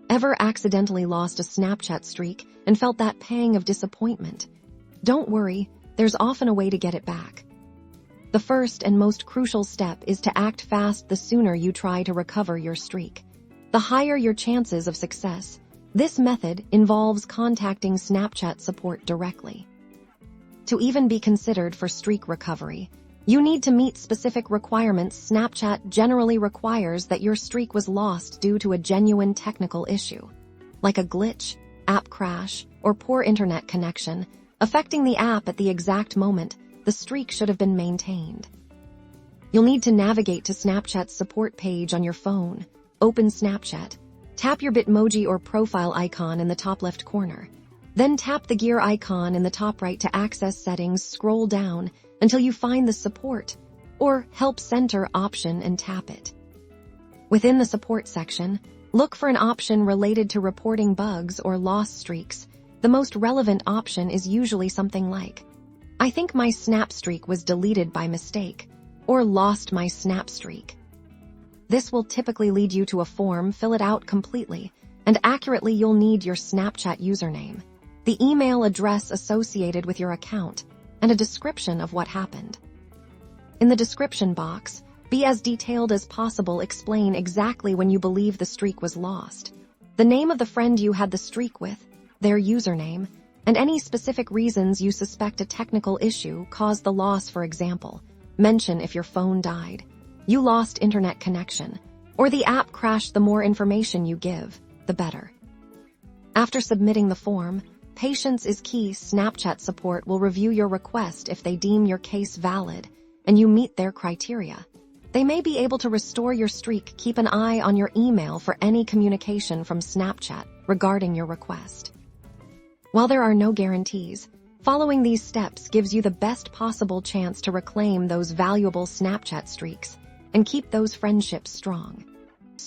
Ever accidentally lost a Snapchat streak and felt that pang of disappointment? Don't worry, there's often a way to get it back. The first and most crucial step is to act fast the sooner you try to recover your streak. The higher your chances of success. This method involves contacting Snapchat support directly. To even be considered for streak recovery, you need to meet specific requirements. Snapchat generally requires that your streak was lost due to a genuine technical issue, like a glitch, app crash, or poor internet connection, affecting the app at the exact moment the streak should have been maintained. You'll need to navigate to Snapchat's support page on your phone, open Snapchat, tap your Bitmoji or profile icon in the top left corner. Then tap the gear icon in the top right to access settings. Scroll down until you find the support or help center option and tap it. Within the support section, look for an option related to reporting bugs or lost streaks. The most relevant option is usually something like, "I think my snap streak was deleted by mistake," or "lost my snap streak." This will typically lead you to a form. Fill it out completely, and accurately. You'll need your Snapchat username, the email address associated with your account, and a description of what happened. In the description box, be as detailed as possible. Explain exactly when you believe the streak was lost, the name of the friend you had the streak with, their username, and any specific reasons you suspect a technical issue caused the loss. For example, mention if your phone died, you lost internet connection, or the app crashed. The more information you give, the better. After submitting the form, patience is key. Snapchat support will review your request. If they deem your case valid and you meet their criteria, they may be able to restore your streak. Keep an eye on your email for any communication from Snapchat regarding your request. While there are no guarantees, following these steps gives you the best possible chance to reclaim those valuable Snapchat streaks and keep those friendships strong.